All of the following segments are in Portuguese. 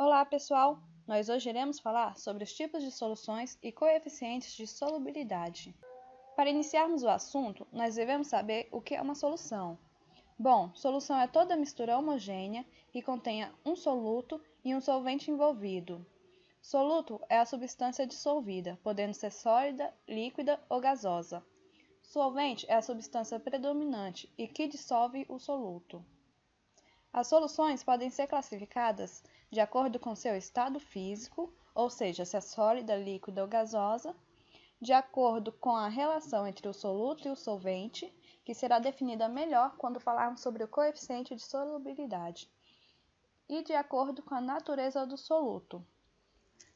Olá, pessoal! Nós hoje iremos falar sobre os tipos de soluções e coeficientes de solubilidade. Para iniciarmos o assunto, nós devemos saber o que é uma solução. Bom, solução é toda mistura homogênea que contenha um soluto e um solvente envolvido. Soluto é a substância dissolvida, podendo ser sólida, líquida ou gasosa. Solvente é a substância predominante e que dissolve o soluto. As soluções podem ser classificadas de acordo com seu estado físico, ou seja, se é sólida, líquida ou gasosa, de acordo com a relação entre o soluto e o solvente, que será definida melhor quando falarmos sobre o coeficiente de solubilidade, e de acordo com a natureza do soluto.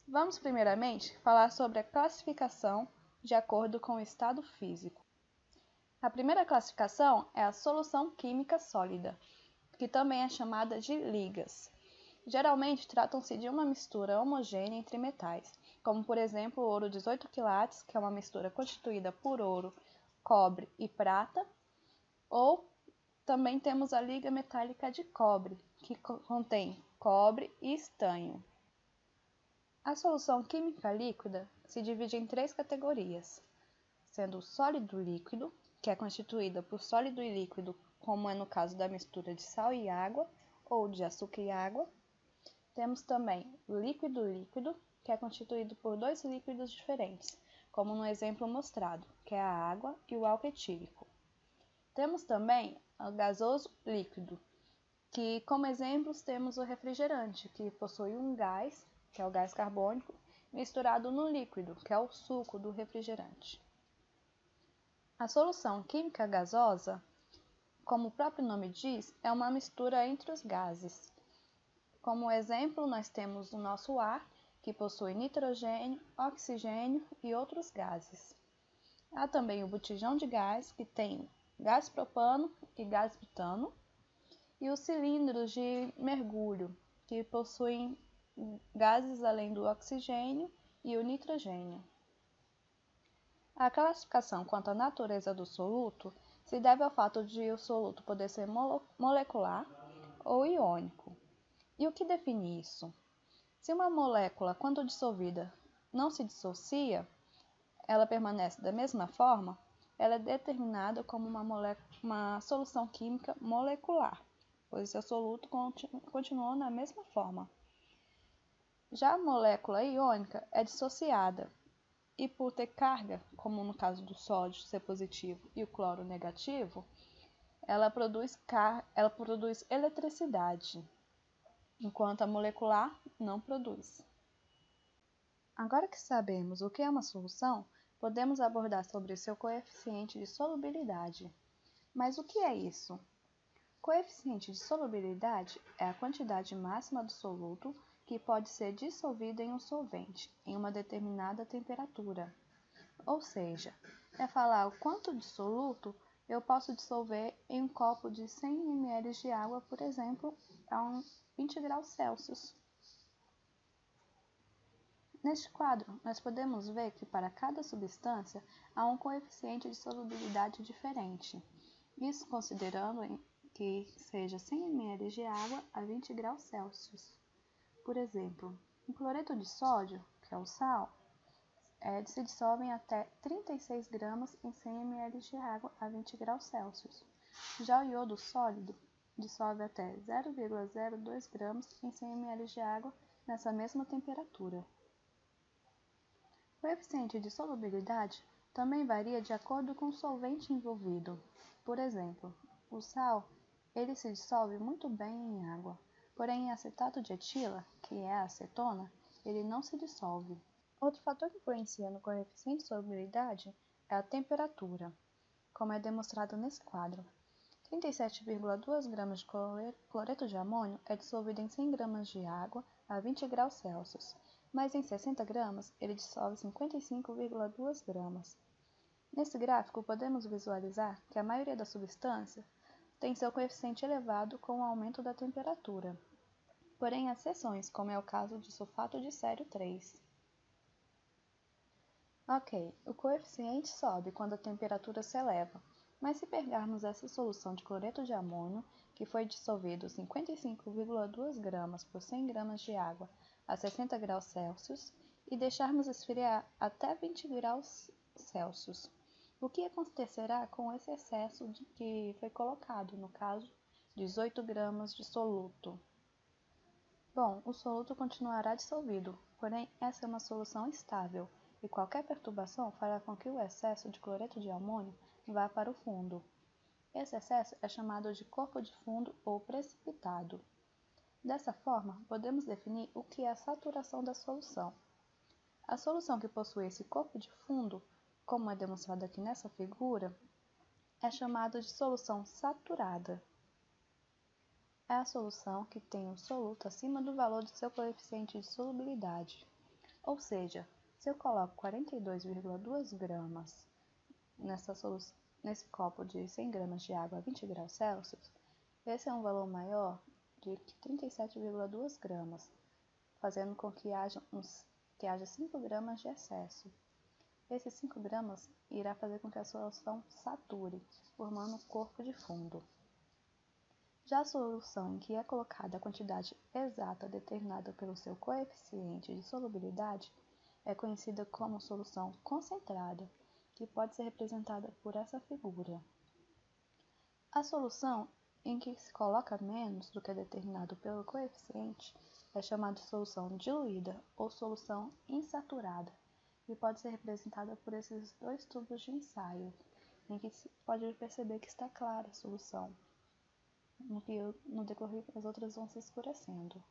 Vamos primeiramente falar sobre a classificação de acordo com o estado físico. A primeira classificação é a solução química sólida, que também é chamada de ligas. Geralmente tratam-se de uma mistura homogênea entre metais, como por exemplo o ouro 18 quilates, que é uma mistura constituída por ouro, cobre e prata, ou também temos a liga metálica de cobre, que contém cobre e estanho. A solução química líquida se divide em três categorias, sendo o sólido líquido, que é constituída por sólido e líquido, como é no caso da mistura de sal e água, ou de açúcar e água. Temos também o líquido-líquido, que é constituído por dois líquidos diferentes, como no exemplo mostrado, que é a água e o álcool etílico. Temos também o gasoso líquido, que como exemplos temos o refrigerante, que possui um gás, que é o gás carbônico, misturado no líquido, que é o suco do refrigerante. A solução química gasosa, como o próprio nome diz, é uma mistura entre os gases. Como exemplo, nós temos o nosso ar, que possui nitrogênio, oxigênio e outros gases. Há também o botijão de gás, que tem gás propano e gás butano, e os cilindros de mergulho, que possuem gases além do oxigênio e o nitrogênio. A classificação quanto à natureza do soluto se deve ao fato de o soluto poder ser molecular ou iônico. E o que define isso? Se uma molécula, quando dissolvida, não se dissocia, ela permanece da mesma forma, ela é determinada como uma solução química molecular, pois seu soluto continuou na mesma forma. Já a molécula iônica é dissociada, e por ter carga, como no caso do sódio ser positivo e o cloro negativo, ela produz eletricidade, enquanto a molecular não produz. Agora que sabemos o que é uma solução, podemos abordar sobre o seu coeficiente de solubilidade. Mas o que é isso? Coeficiente de solubilidade é a quantidade máxima do soluto que pode ser dissolvida em um solvente em uma determinada temperatura. Ou seja, é falar o quanto de soluto eu posso dissolver em um copo de 100 ml de água, por exemplo, a 20 graus Celsius. Neste quadro, nós podemos ver que para cada substância há um coeficiente de solubilidade diferente. Isso considerando que seja 100 ml de água a 20 graus Celsius. Por exemplo, o cloreto de sódio, que é o sal, se dissolve em até 36 gramas em 100 ml de água a 20 graus Celsius. Já o iodo sólido dissolve até 0,02 gramas em 100 ml de água nessa mesma temperatura. O coeficiente de solubilidade também varia de acordo com o solvente envolvido. Por exemplo, o sal ele se dissolve muito bem em água, porém em acetato de etila, que é a acetona, ele não se dissolve. Outro fator que influencia no coeficiente de solubilidade é a temperatura, como é demonstrado nesse quadro. 37,2 gramas de cloreto de amônio é dissolvido em 100 gramas de água a 20 graus Celsius, mas em 60 gramas ele dissolve 55,2 gramas. Nesse gráfico, podemos visualizar que a maioria da substância tem seu coeficiente elevado com o aumento da temperatura. Porém, há exceções, como é o caso de sulfato de sério 3. Ok, o coeficiente sobe quando a temperatura se eleva, mas se pegarmos essa solução de cloreto de amônio que foi dissolvido 55,2 gramas por 100 gramas de água a 60 graus Celsius e deixarmos esfriar até 20 graus Celsius. O que acontecerá com esse excesso que foi colocado, no caso, 18 gramas de soluto? Bom, o soluto continuará dissolvido, porém essa é uma solução estável e qualquer perturbação fará com que o excesso de cloreto de amônio vá para o fundo. Esse excesso é chamado de corpo de fundo ou precipitado. Dessa forma, podemos definir o que é a saturação da solução. A solução que possui esse corpo de fundo, como é demonstrado aqui nessa figura, é chamada de solução saturada. É a solução que tem o soluto acima do valor do seu coeficiente de solubilidade. Ou seja, se eu coloco 42,2 gramas nesse copo de 100 gramas de água a 20 graus Celsius, esse é um valor maior de 37,2 gramas, fazendo com que haja 5 gramas de excesso. Esses 5 gramas irá fazer com que a solução sature, formando um corpo de fundo. Já a solução em que é colocada a quantidade exata determinada pelo seu coeficiente de solubilidade é conhecida como solução concentrada, que pode ser representada por essa figura. A solução em que se coloca menos do que é determinado pelo coeficiente é chamada de solução diluída ou solução insaturada, e pode ser representada por esses dois tubos de ensaio, em que se pode perceber que está clara a solução, no decorrer as outras vão se escurecendo.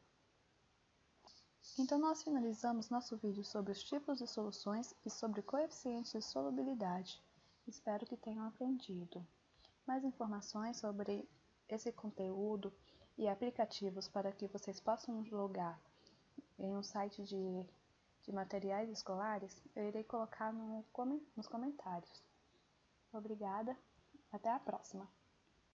Então nós finalizamos nosso vídeo sobre os tipos de soluções e sobre coeficientes de solubilidade. Espero que tenham aprendido. Mais informações sobre esse conteúdo e aplicativos para que vocês possam logar em um site de materiais escolares, eu irei colocar nos comentários. Obrigada, até a próxima!